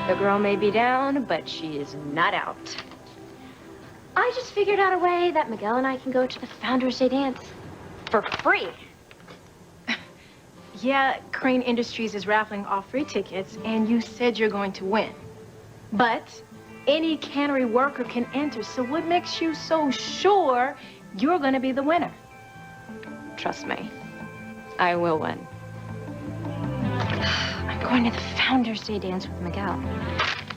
The girl may be down, but she is not out. I just figured out a way that Miguel and I can go to the Founders Day dance for free. Yeah, Crane Industries is raffling off free tickets, and you said you're going to win. But any cannery worker can enter, so what makes you so sure you're going to be the winner? Trust me, I will win. I'm going to the Founders Day dance with Miguel.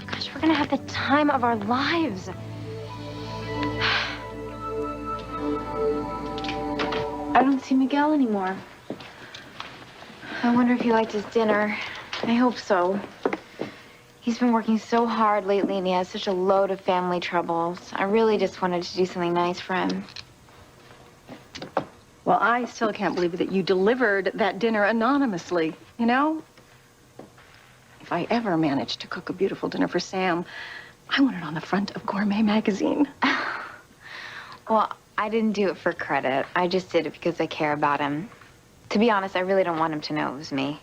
Gosh, we're going to have the time of our lives. I don't see Miguel anymore. I wonder if he liked his dinner. I hope so. He's been working so hard lately, and he has such a load of family troubles. I really just wanted to do something nice for him. Well, I still can't believe that you delivered that dinner anonymously, you know? If I ever managed to cook a beautiful dinner for Sam, I want it on the front of Gourmet magazine. Well, I didn't do it for credit. I just did it because I care about him. To be honest, I really don't want him to know it was me.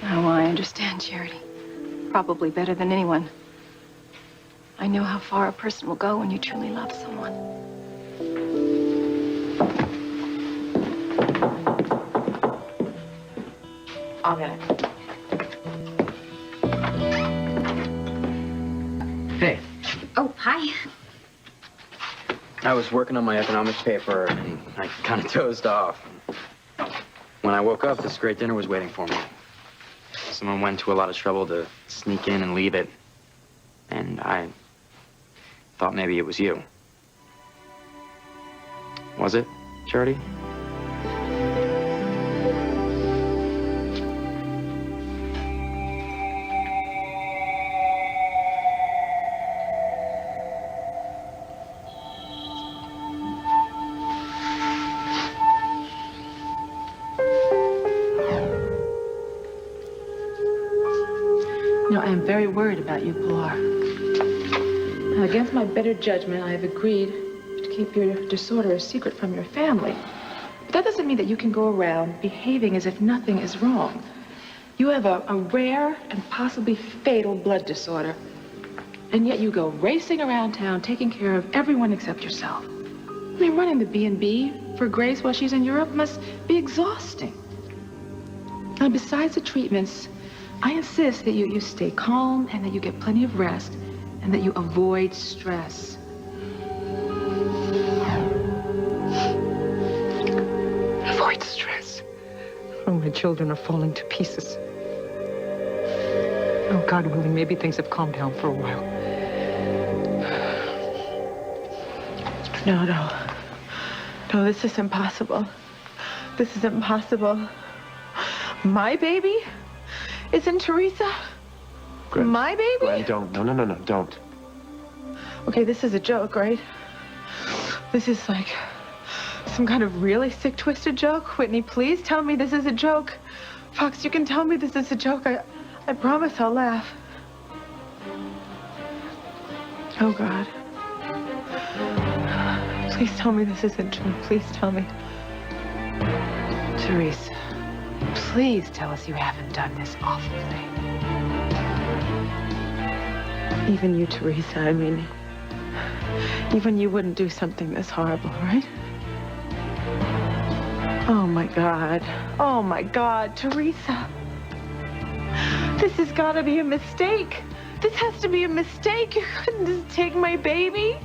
Oh, I understand, Charity. Probably better than anyone. I know how far a person will go when you truly love someone. I'll get it. Hey. Oh, hi. I was working on my economics paper, and I kind of dozed off. When I woke up, this great dinner was waiting for me. Someone went to a lot of trouble to sneak in and leave it. And I thought maybe it was you. Was it, Charity? You know, I am very worried about you, Pilar. And against my better judgment, I have agreed to keep your disorder a secret from your family. But that doesn't mean that you can go around behaving as if nothing is wrong. You have a rare and possibly fatal blood disorder. And yet you go racing around town taking care of everyone except yourself. I mean, running the B&B for Grace while she's in Europe must be exhausting. And besides the treatments, I insist that you stay calm and that you get plenty of rest and that you avoid stress. Avoid stress. Oh, my children are falling to pieces. Oh, God willing, maybe things have calmed down for a while. No, no. No, this is impossible. This is impossible. My baby? Isn't Teresa? Gwen, My baby? Gwen, don't. No, don't. Okay, this is a joke, right? This is like some kind of really sick, twisted joke. Whitney, please tell me this is a joke. Fox, you can tell me this is a joke. I promise I'll laugh. Oh, God. Please tell me this isn't true. Please tell me. Teresa, please tell us you haven't done this awful thing. Even you, Teresa, I mean, even you wouldn't do something this horrible, right? Oh, my God. Oh, my God, Teresa. This has got to be a mistake. This has to be a mistake. You couldn't just take my baby.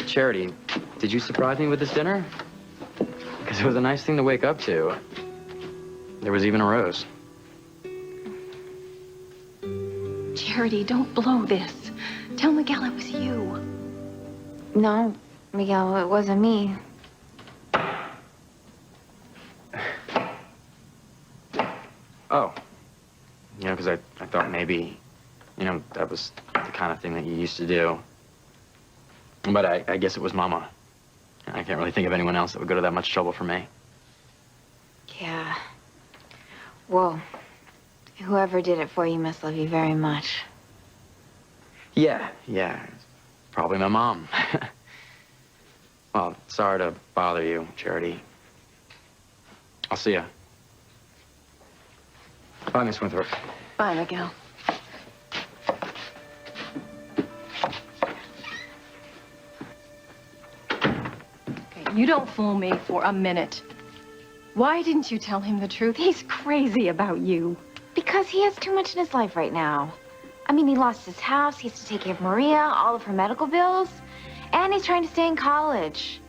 Charity, did you surprise me with this dinner? Because it was a nice thing to wake up to. There was even a rose. Charity, don't blow this. Tell Miguel it was you. No, Miguel, it wasn't me. Oh. You know, because I thought maybe, you know, that was the kind of thing that you used to do. But I guess it was Mama. I can't really think of anyone else that would go to that much trouble for me. Yeah. Well, whoever did it for you must love you very much. Yeah. Probably my mom. Well, sorry to bother you, Charity. I'll see ya. Bye, Miss Winthrop. Bye, Miguel. Okay, you don't fool me for a minute. Why didn't you tell him the truth? He's crazy about you. Because he has too much in his life right now. I mean, he lost his house, he has to take care of Maria, all of her medical bills, and he's trying to stay in college.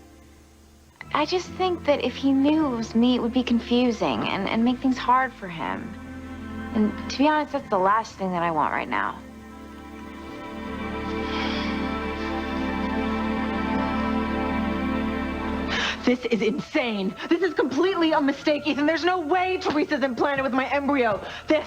I just think that if he knew it was me, it would be confusing and make things hard for him. And to be honest, that's the last thing that I want right now. This is insane. This is completely a mistake, Ethan. There's no way Teresa's implanted with my embryo. This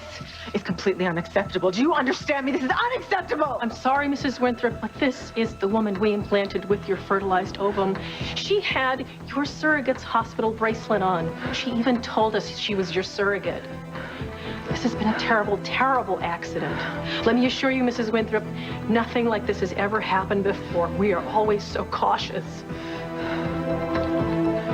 is completely unacceptable. Do you understand me? This is unacceptable. I'm sorry, Mrs. Winthrop, but this is the woman we implanted with your fertilized ovum. She had your surrogate's hospital bracelet on. She even told us she was your surrogate. This has been a terrible, terrible accident. Let me assure you, Mrs. Winthrop, nothing like this has ever happened before. We are always so cautious.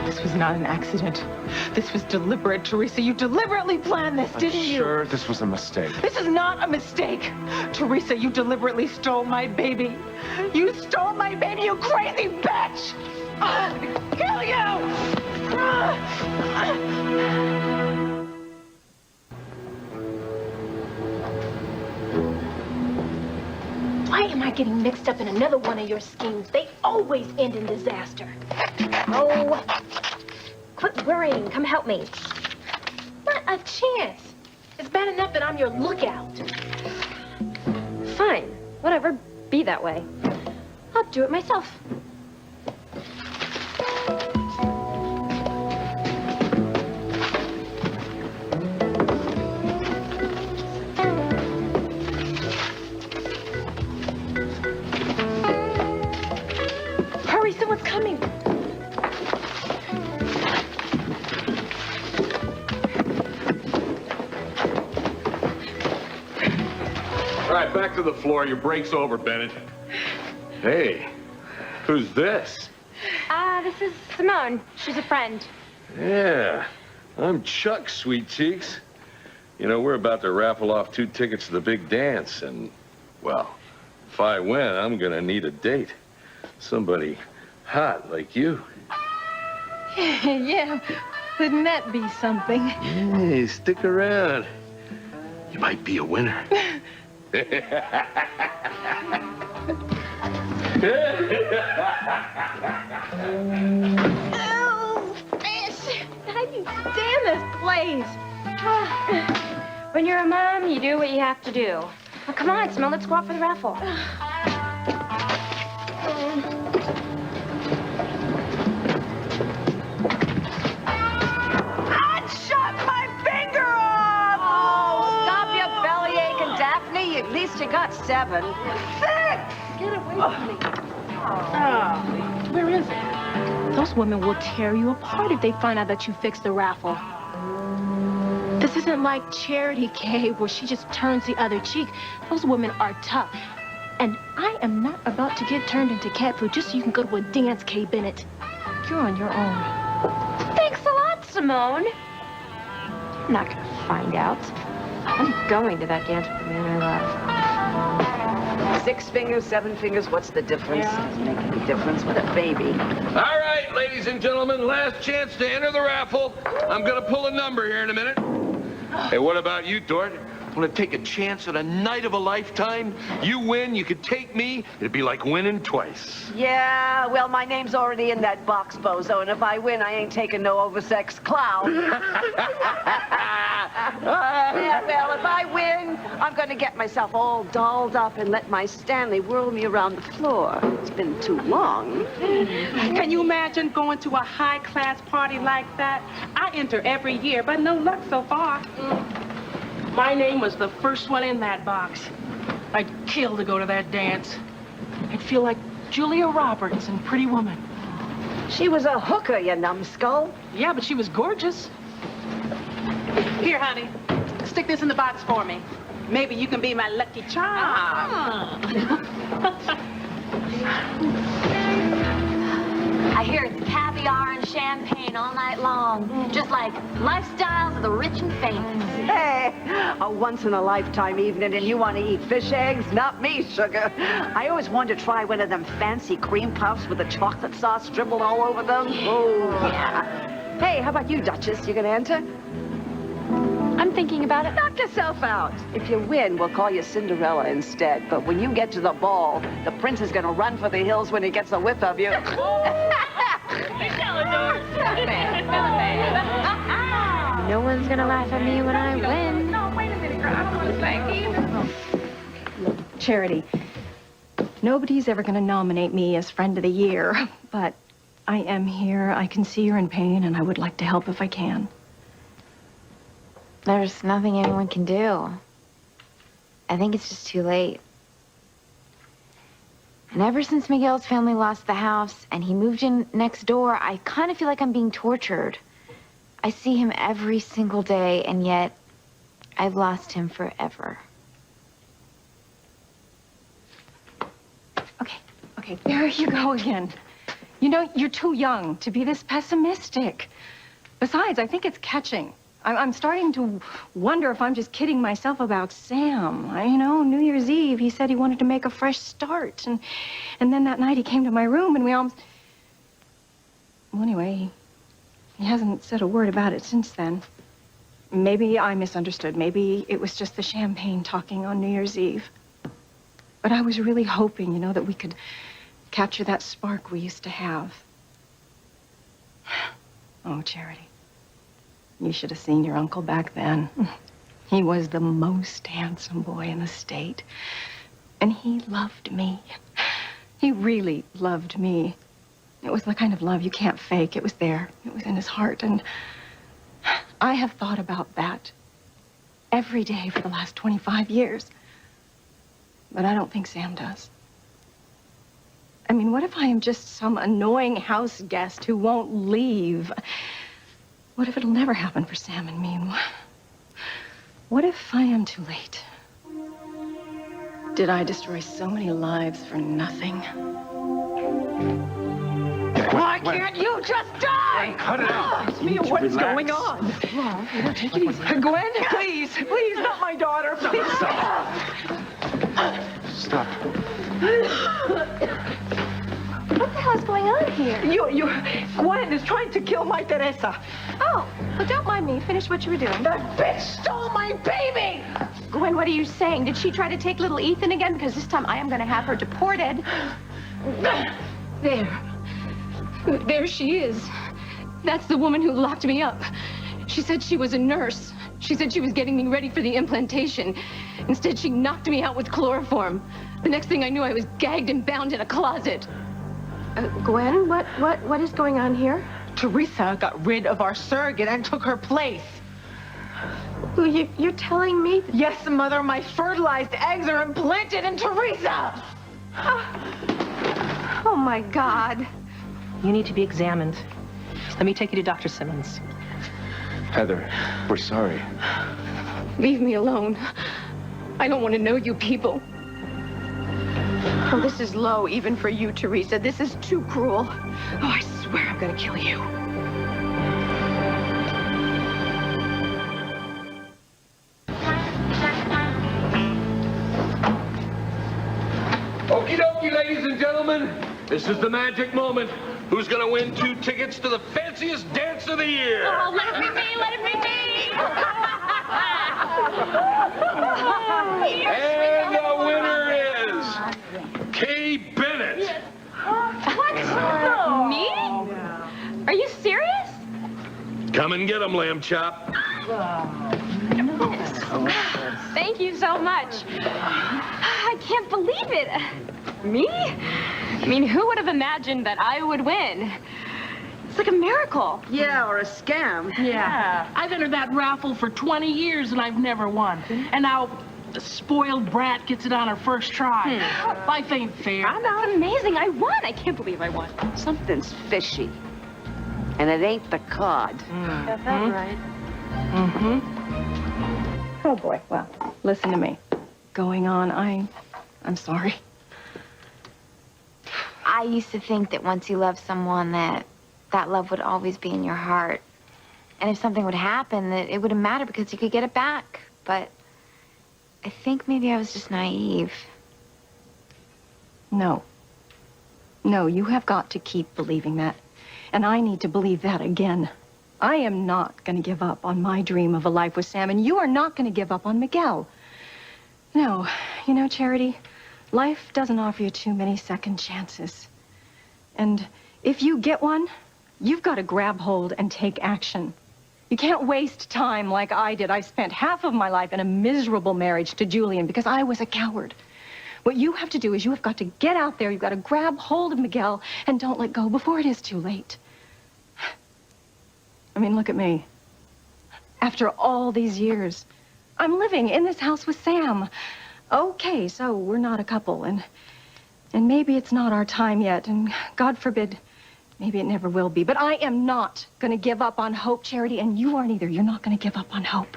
This was not an accident. This was deliberate, Teresa. You deliberately planned this, didn't you? Sure, this was a mistake. This is not a mistake. Teresa, you deliberately stole my baby. You stole my baby, you crazy bitch! I'm gonna kill you! Why am I getting mixed up in another one of your schemes? They always end in disaster. Oh, quit worrying. Come help me. Not a chance. It's bad enough that I'm your lookout. Fine. Whatever. Be that way. I'll do it myself. Hurry, someone's coming. All right, back to the floor. Your break's over, Bennett. Hey, who's this? This is Simone. She's a friend. Yeah, I'm Chuck, sweet cheeks. You know, we're about to raffle off 2 tickets to the big dance, and, well, if I win, I'm gonna need a date. Somebody hot like you. Yeah, wouldn't that be something? Hey, stick around. You might be a winner. Oh, fish! How do you stand this place? When you're a mom, you do what you have to do. Well, come on, Simone. Let's go out for the raffle. Stop your bellyache and Daphne. At least you got 7. 6! Get away from me. Where is it? Those women will tear you apart if they find out that you fixed the raffle. This isn't like Charity Cave where she just turns the other cheek. Those women are tough. And I am not about to get turned into cat food just so you can go to a dance, Kay Bennett. You're on your own. Thanks a lot, Simone. I'm not gonna find out. I'm going to that dance with the man I love. 6 fingers, 7 fingers, what's the difference? Doesn't make any difference with a baby. All right, ladies and gentlemen, last chance to enter the raffle. I'm gonna pull a number here in a minute. Hey, what about you, Dort? Want to take a chance at a night of a lifetime? You win, you could take me. It'd be like winning twice. Yeah, well, my name's already in that box, Bozo, and if I win, I ain't taking no oversexed clown. Yeah, well, if I win, I'm gonna get myself all dolled up and let my Stanley whirl me around the floor. It's been too long. Can you imagine going to a high-class party like that? I enter every year, but no luck so far. My name was the first one in that box. I'd kill to go to that dance. I'd feel like Julia Roberts in Pretty Woman. She was a hooker, you numbskull. Yeah, but she was gorgeous. Here, honey. Stick this in the box for me. Maybe you can be my lucky charm. I hear it's caviar and champagne all night long. Just like lifestyles of the rich and famous. Hey, a once-in-a-lifetime evening and you want to eat fish eggs? Not me, sugar. I always wanted to try one of them fancy cream puffs with the chocolate sauce dribbled all over them. Oh, yeah. Hey, how about you, Duchess? You gonna enter? I'm thinking about it. Knock yourself out. If you win, we'll call you Cinderella instead. But when you get to the ball, the prince is gonna run for the hills when he gets a whiff of you. No one's gonna laugh at me when I win. No, wait a minute, girl. I was thinking. Charity, nobody's ever going to nominate me as Friend of the Year, but I am here. I can see you're in pain, and I would like to help if I can. There's nothing anyone can do. I think it's just too late. And ever since Miguel's family lost the house and he moved in next door, I kind of feel like I'm being tortured. I see him every single day, and yet I've lost him forever. Okay, there you go again. You know, you're too young to be this pessimistic. Besides, I think it's catching. I'm starting to wonder if I'm just kidding myself about Sam. You know, New Year's Eve, he said he wanted to make a fresh start. And then that night he came to my room and we almost... Well, anyway, he hasn't said a word about it since then. Maybe I misunderstood. Maybe it was just the champagne talking on New Year's Eve. But I was really hoping, you know, that we could capture that spark we used to have. Oh, Charity. You should have seen your uncle back then. He was the most handsome boy in the state. And he loved me. He really loved me. It was the kind of love you can't fake. It was there. It was in his heart. And I have thought about that every day for the last 25 years. But I don't think Sam does. I mean, what if I am just some annoying house guest who won't leave? What if it'll never happen for Sam and me? And what if I am too late? Did I destroy so many lives for nothing? Why can't you just die? Cut it out. Mia, what is going on? Take it easy. Gwen, please, not my daughter, please. Stop. What the hell is going on here? Gwen is trying to kill my Teresa. Oh, well, don't mind me. Finish what you were doing. That bitch stole my baby! Gwen, what are you saying? Did she try to take little Ethan again? Because this time I am going to have her deported. There she is. That's the woman who locked me up. She said she was a nurse. She said she was getting me ready for the implantation. Instead, she knocked me out with chloroform. The next thing I knew, I was gagged and bound in a closet. Gwen, what is going on here? Teresa got rid of our surrogate and took her place. You're telling me? Yes, Mother, my fertilized eggs are implanted in Teresa! Oh, my God. You need to be examined. Let me take you to Dr. Simmons. Heather, we're sorry. Leave me alone. I don't want to know you people. Oh, this is low even for you, Teresa. This is too cruel. Oh, I swear I'm gonna kill you. Okie dokie, ladies and gentlemen. This is the magic moment. Who's gonna win 2 tickets to the fanciest dance of the year? Oh, let it be me, let it be me! And the winner is Kay Bennett. What? Me? Are you serious? Come and get him, lamb chop. Thank you so much. I can't believe it. Me? I mean, who would have imagined that I would win? It's like a miracle. Yeah, or a scam. Yeah. I've entered that raffle for 20 years and I've never won. And now the spoiled brat gets it on her first try. Life ain't fair. I know. It's amazing. I won. I can't believe I won. Something's fishy. And it ain't the cod. Got that right. Oh, boy. Well, listen to me. Going on, I'm sorry. I used to think that once you love someone, that love would always be in your heart. And if something would happen, that it wouldn't matter because you could get it back. But I think maybe I was just naive. No. No, you have got to keep believing that. And I need to believe that again. I am not going to give up on my dream of a life with Sam, and you are not going to give up on Miguel. No, you know, Charity, life doesn't offer you too many second chances. And if you get one, you've got to grab hold and take action. You can't waste time like I did. I spent half of my life in a miserable marriage to Julian because I was a coward. What you have to do is you have got to get out there. You've got to grab hold of Miguel and don't let go before it is too late. I mean, look at me. After all these years, I'm living in this house with Sam. Okay, so we're not a couple, and maybe it's not our time yet, and God forbid, maybe it never will be. But I am not going to give up on hope, Charity, and you aren't either. You're not going to give up on hope.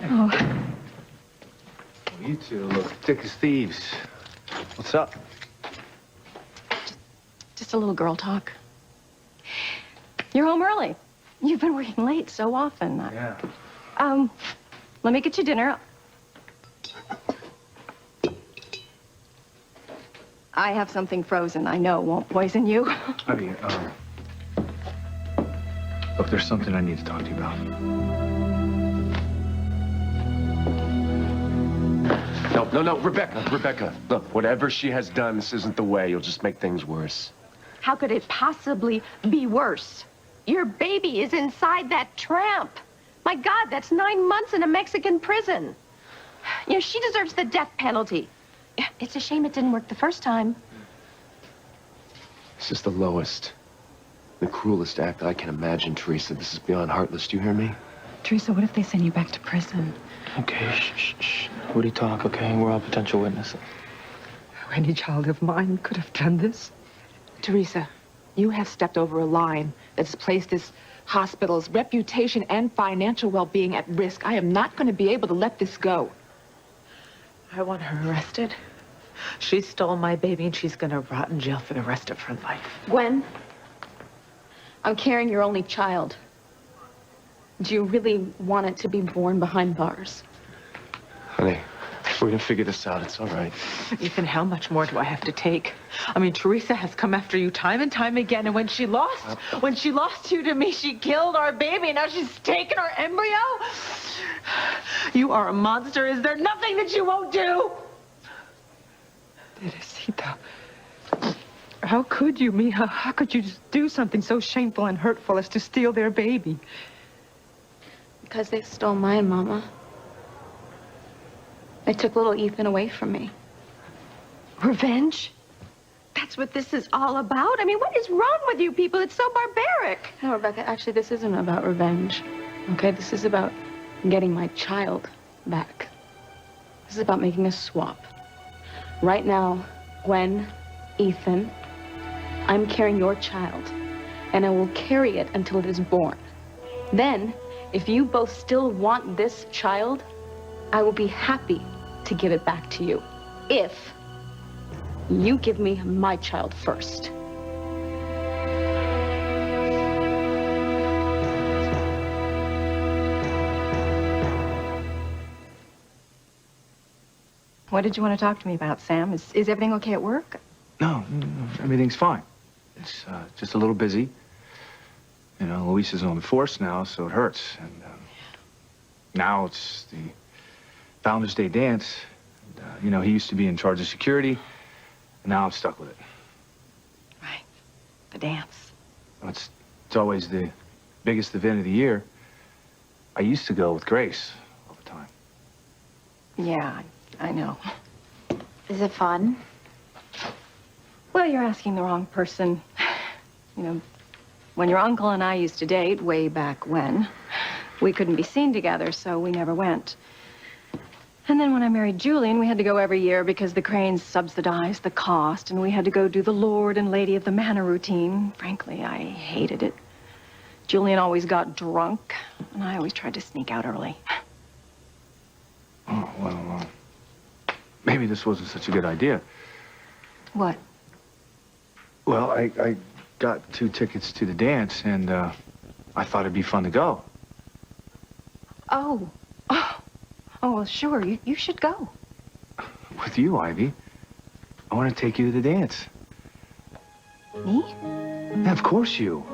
Oh. You two look thick as thieves. What's up? Just a little girl talk. You're home early. You've been working late so often. Yeah. Let me get you dinner. I have something frozen I know won't poison you. I mean, look, there's something I need to talk to you about. No, Rebecca. Look, whatever she has done, this isn't the way. You'll just make things worse. How could it possibly be worse? Your baby is inside that tramp. My God, that's 9 months in a Mexican prison. You know, she deserves the death penalty. It's a shame it didn't work the first time. This is the lowest, the cruelest act I can imagine, Teresa. This is beyond heartless. Do you hear me? Teresa, what if they send you back to prison? Okay, shh. Woody, talk, okay? We're all potential witnesses. Any child of mine could have done this. Teresa, you have stepped over a line that's placed this hospital's reputation and financial well-being at risk. I am not going to be able to let this go. I want her arrested. She stole my baby, and she's going to rot in jail for the rest of her life. Gwen, I'm carrying your only child. Do you really want it to be born behind bars? Honey, we're going to figure this out. It's all right. Ethan, how much more do I have to take? I mean, Teresa has come after you time and time again, and when she lost you to me, she killed our baby, and now she's taken our embryo? You are a monster. Is there nothing that you won't do? Teresita, how could you, mija? How could you just do something so shameful and hurtful as to steal their baby? Because they stole mine, Mama. They took little Ethan away from me. Revenge? That's what this is all about? I mean, what is wrong with you people? It's so barbaric. No, Rebecca, actually, this isn't about revenge. Okay, this is about getting my child back. This is about making a swap. Right now, Gwen, Ethan, I'm carrying your child, and I will carry it until it is born. Then, if you both still want this child, I will be happy to give it back to you. If you give me my child first. What did you want to talk to me about, Sam? Is everything okay at work? No, everything's fine. It's just a little busy. You know, Luis is on the force now, so it hurts. And now it's the Founders Day dance. And, you know, he used to be in charge of security, and now I'm stuck with it. Right. The dance. It's always the biggest event of the year. I used to go with Grace all the time. Yeah, I know. Is it fun? Well, you're asking the wrong person. You know, when your uncle and I used to date way back when, we couldn't be seen together, so we never went. And then when I married Julian, we had to go every year because the Cranes subsidized the cost, and we had to go do the Lord and Lady of the Manor routine. Frankly, I hated it. Julian always got drunk, and I always tried to sneak out early. Oh, well, maybe this wasn't such a good idea. What? Well, I got 2 tickets to the dance, and I thought it'd be fun to go. Oh. Oh, well, sure. You should go. With you, Ivy. I want to take you to the dance. Me? Yeah, of course you.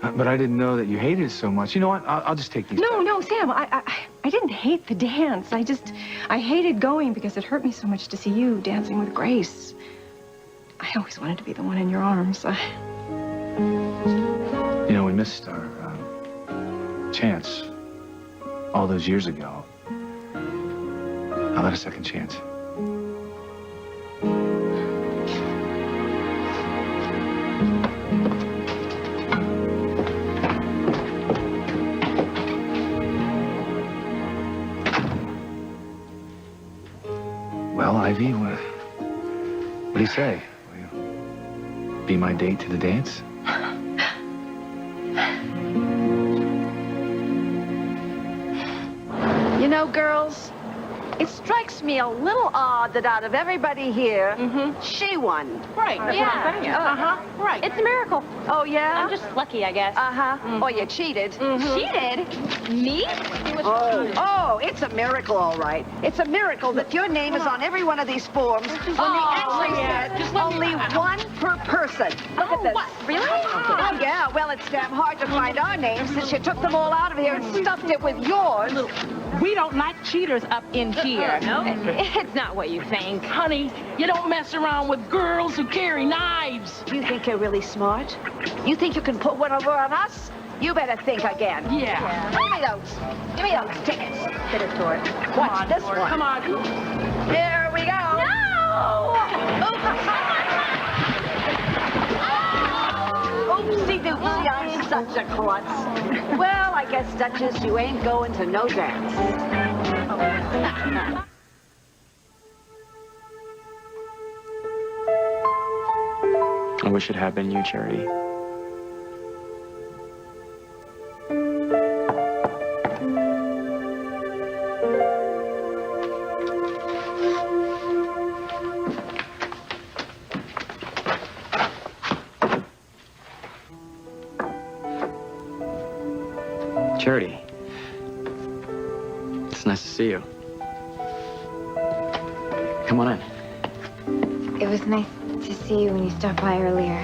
But I didn't know that you hated it so much. You know what? I'll just take these. No, Sam. I didn't hate the dance. I hated going because it hurt me so much to see you dancing with Grace. I always wanted to be the one in your arms. You know, we missed our chance all those years ago. How about a second chance? Well, Ivy, what do you say? Will you be my date to the dance? You know, girls, it strikes me a little odd that out of everybody here, she won. Right. Yeah. Right. It's a miracle. Oh, yeah? I'm just lucky, I guess. Oh, you cheated. Cheated? Me? Oh, it's a miracle, all right. It's a miracle that your name is on every one of these forms when they actually said only one per person. Look at this. What? Really? Oh, yeah. Well, it's damn hard to find our names since you took them all out of here and stuffed it with yours. We don't like cheaters up in here. No, it's not what you think. Honey, you don't mess around with girls who carry knives. You think you're really smart? You think you can put one over on us? You better think again. Yeah. Give me those. Give me those tickets. Get it, Dort. Watch this one. Come on. Here we go. Oopsie doopsie, I'm such a klutz. Well, I guess, Duchess, you ain't going to no dance. I wish it had been you, Charity. Charity. It's nice to see you. Come on in. It was nice to see you when you stopped by earlier.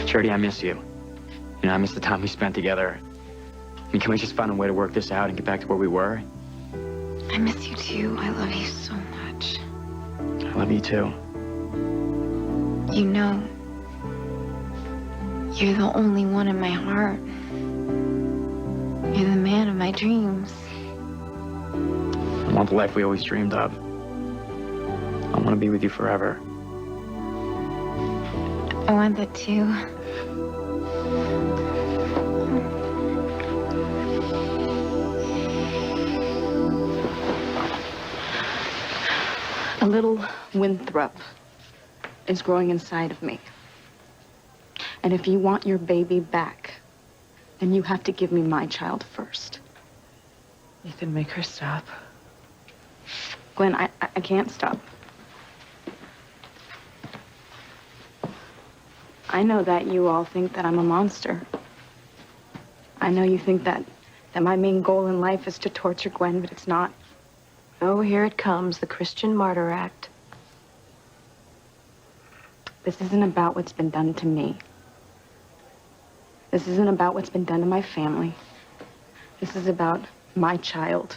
Charity, I miss you. You know, I miss the time we spent together. I mean, can we just find a way to work this out and get back to where we were? I miss you too. I love you so much. I love you too. You know, you're the only one in my heart. You're the man of my dreams. I want the life we always dreamed of. I want to be with you forever. I want that too. A little Winthrop is growing inside of me. And if you want your baby back, then you have to give me my child first. Ethan, make her stop. Gwen, I can't stop. I know that you all think that I'm a monster. I know you think that my main goal in life is to torture Gwen, but it's not. Oh, here it comes, the Christian Martyr Act. This isn't about what's been done to me. This isn't about what's been done to my family. This is about my child.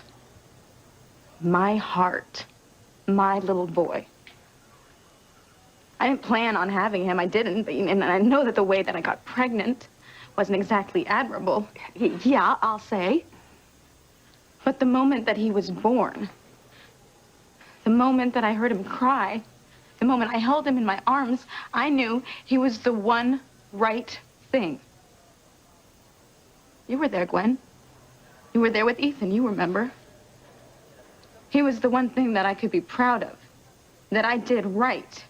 My heart. My little boy. I didn't plan on having him. I didn't. And I know that the way that I got pregnant wasn't exactly admirable. Yeah, I'll say. But the moment that he was born, the moment that I heard him cry, the moment I held him in my arms, I knew he was the one right thing. You were there, Gwen. You were there with Ethan, you remember. He was the one thing that I could be proud of, that I did right.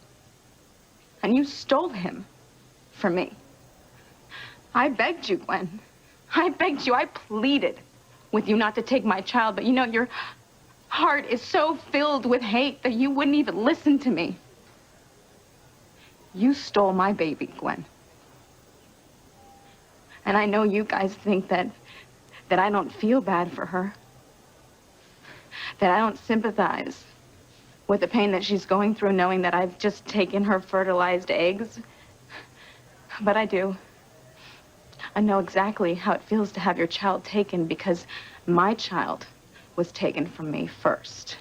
And you stole him from me. I begged you, Gwen. I begged you, I pleaded with you not to take my child, but you know, your heart is so filled with hate that you wouldn't even listen to me. You stole my baby, Gwen. And I know you guys think that I don't feel bad for her, that I don't sympathize with the pain that she's going through knowing that I've just taken her fertilized eggs. But I do. I know exactly how it feels to have your child taken because my child was taken from me first.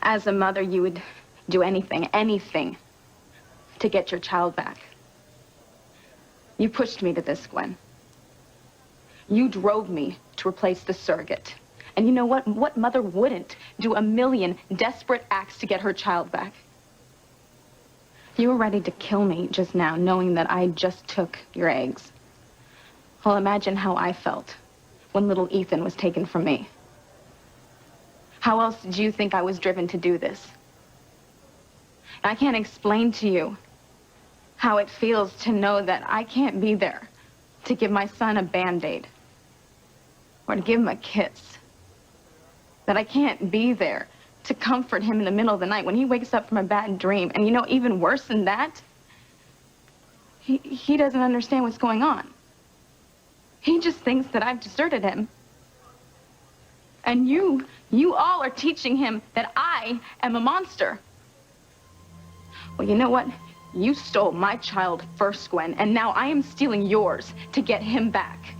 As a mother, you would do anything to get your child back. You pushed me to this, Gwen. You drove me to replace the surrogate. And you know what? What mother wouldn't do a million desperate acts to get her child back? You were ready to kill me just now, knowing that I just took your eggs. Well, imagine how I felt when little Ethan was taken from me. How else did you think I was driven to do this? I can't explain to you how it feels to know that I can't be there to give my son a Band-Aid or to give him a kiss. That I can't be there to comfort him in the middle of the night when he wakes up from a bad dream. And you know, even worse than that, he doesn't understand what's going on. He just thinks that I've deserted him. And you all are teaching him that I am a monster. Well, you know what? You stole my child first, Gwen, and now I am stealing yours to get him back.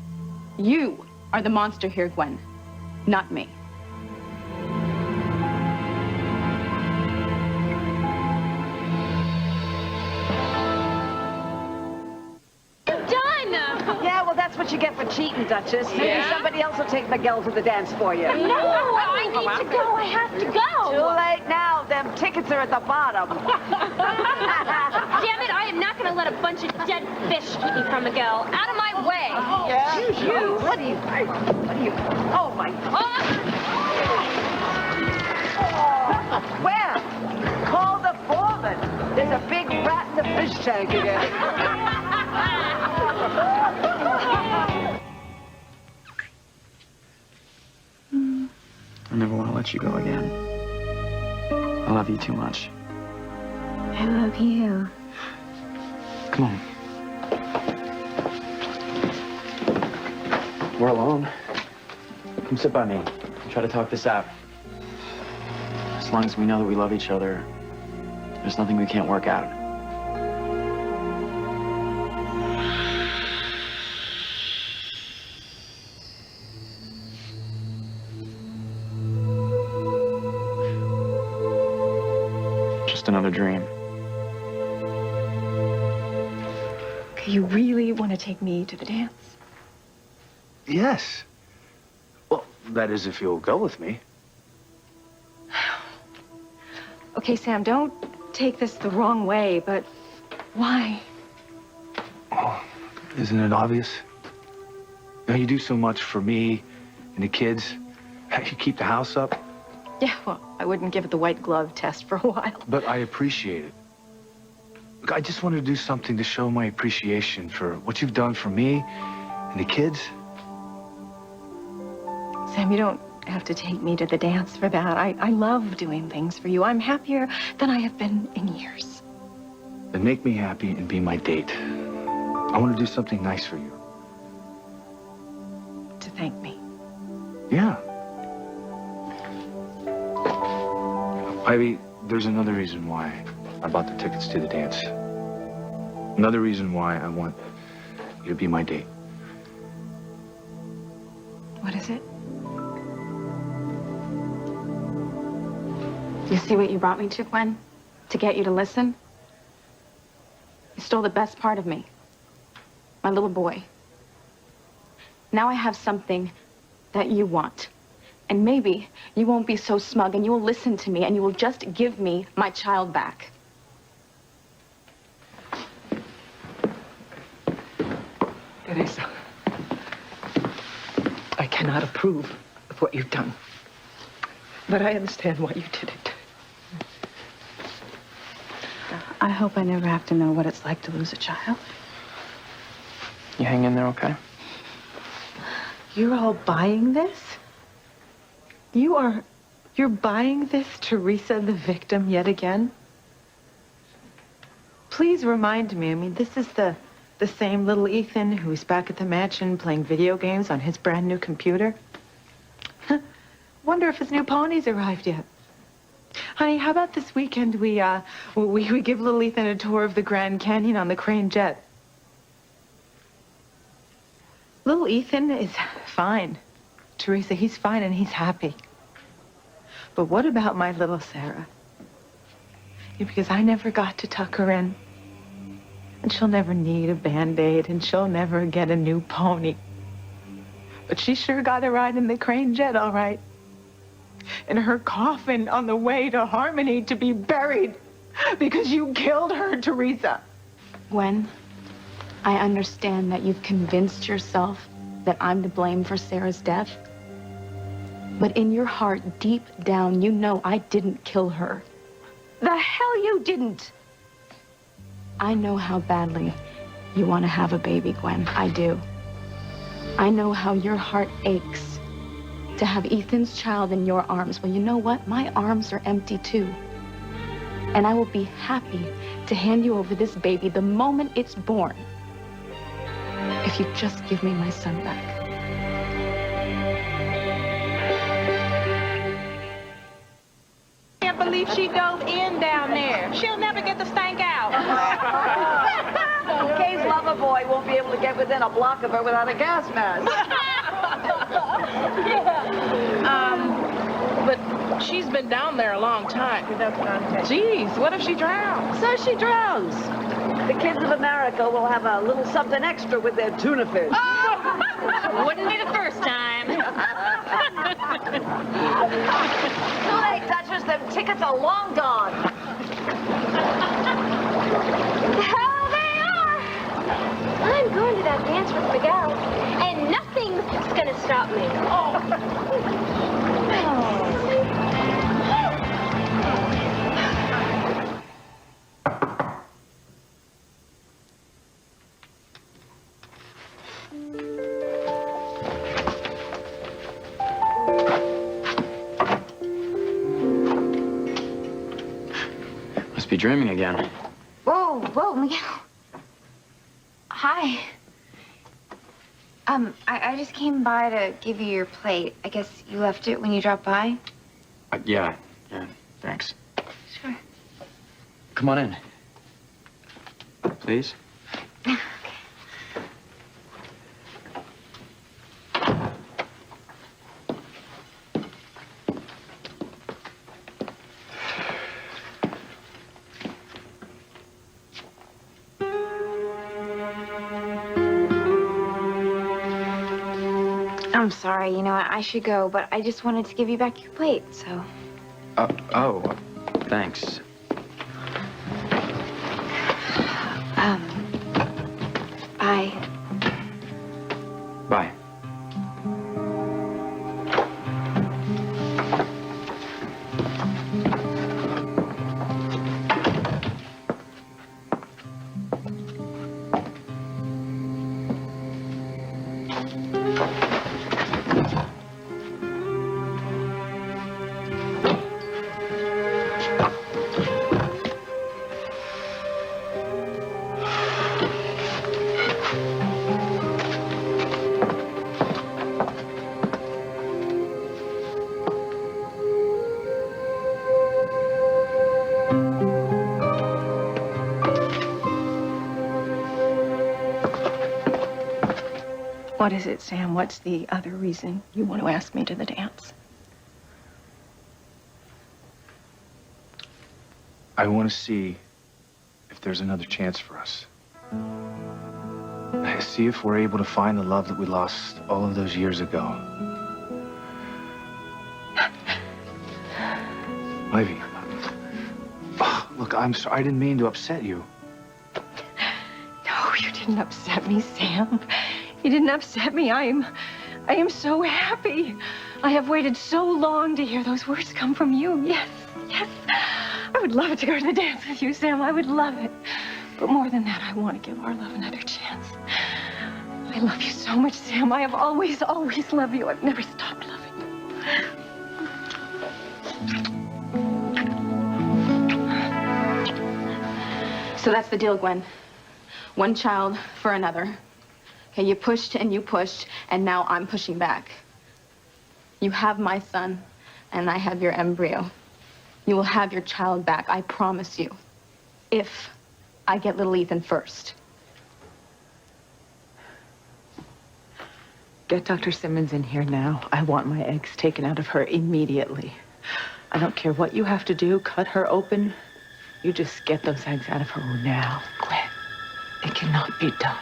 You are the monster here, Gwen, not me. Yeah, well, that's what you get for cheating, Duchess. Maybe somebody else will take Miguel to the dance for you. No, I need to go. I have to go. Too late now. Them tickets are at the bottom. Damn it, I am not going to let a bunch of dead fish keep me from Miguel. Out of my way. Yeah. You. What do you... Oh, my... Where? Call the foreman. There's a big rat in the fish tank again. I never want to let you go again. I love you too much. I love you. Come on. We're alone. Come sit by me. We'll try to talk this out. As long as we know that we love each other, there's nothing we can't work out. Just another dream. You really want to take me to the dance? Yes. Well, that is if you'll go with me. Okay, Sam, don't take this the wrong way, but why? Oh, isn't it obvious? You know, you do so much for me and the kids. You keep the house up. Yeah, well, I wouldn't give it the white glove test for a while. But I appreciate it. Look, I just wanted to do something to show my appreciation for what you've done for me and the kids. Sam, you don't have to take me to the dance for that. I love doing things for you. I'm happier than I have been in years. Then make me happy and be my date. I want to do something nice for you. To thank me. Yeah. Ivy, there's another reason why I bought the tickets to the dance. Another reason why I want you to be my date. What is it? You see what you brought me to, Gwen? To get you to listen? You stole the best part of me. My little boy. Now I have something that you want. And maybe you won't be so smug and you will listen to me and you will just give me my child back. Teresa. cannot approve of what you've done. But I understand why you did it. I hope I never have to know what it's like to lose a child. You hang in there, okay? You're all buying this? You're buying this, Teresa, the victim, yet again? Please remind me. I mean, this is the same little Ethan who's back at the mansion playing video games on his brand new computer. Wonder if his new pony's arrived yet. Honey, how about this weekend we give little Ethan a tour of the Grand Canyon on the Crane jet? Little Ethan is fine. Teresa, he's fine and he's happy. But what about my little Sarah? Yeah, because I never got to tuck her in. And she'll never need a Band-Aid, and she'll never get a new pony. But she sure got a ride in the Crane jet, all right. In her coffin on the way to Harmony to be buried because you killed her, Teresa. Gwen, I understand that you've convinced yourself that I'm to blame for Sarah's death. But in your heart, deep down, you know I didn't kill her. The hell you didn't. I know how badly you want to have a baby, Gwen. I do. I know how your heart aches to have Ethan's child in your arms. Well, you know what? My arms are empty, too. And I will be happy to hand you over this baby the moment it's born. If you just give me my son back. I can't believe she goes in down there. She'll never get the stank out. Kay's lover boy won't be able to get within a block of her without a gas mask. But she's been down there a long time. Jeez, what if she drowns? So she drowns. The kids of America will have a little something extra with their tuna fish. Oh! Wouldn't be the first time. Too late, Duchess. Them tickets are long gone. Hell they are! I'm going to that dance with Miguel, and nothing's gonna stop me. Must be dreaming again. Whoa, Miguel. Hi. I just came by to give you your plate. I guess you left it when you dropped by? Yeah, thanks. Sure. Come on in. Please? I'm sorry, you know, I should go, but I just wanted to give you back your plate, so. Thanks. Bye. Bye. What is it, Sam? What's the other reason you want to ask me to the dance? I want to see if there's another chance for us. See if we're able to find the love that we lost all of those years ago. Ivy. Look, I'm sorry. I didn't mean to upset you. No, you didn't upset me, Sam. You didn't upset me. I'm I am so happy. I have waited so long to hear those words come from you. Yes, yes. I would love to go to the dance with you, Sam. I would love it. But more than that, I want to give our love another chance. I love you so much, Sam. I have always, always loved you. I've never stopped loving you. So that's the deal, Gwen. One child for another. Okay, you pushed and you pushed, and now I'm pushing back. You have my son, and I have your embryo. You will have your child back, I promise you. If I get little Ethan first. Get Dr. Simmons in here now. I want my eggs taken out of her immediately. I don't care what you have to do. Cut her open. You just get those eggs out of her now, Gwen. It cannot be done.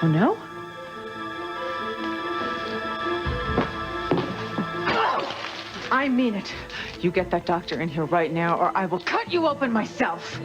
Oh, no? I mean it. You get that doctor in here right now, or I will cut you open myself.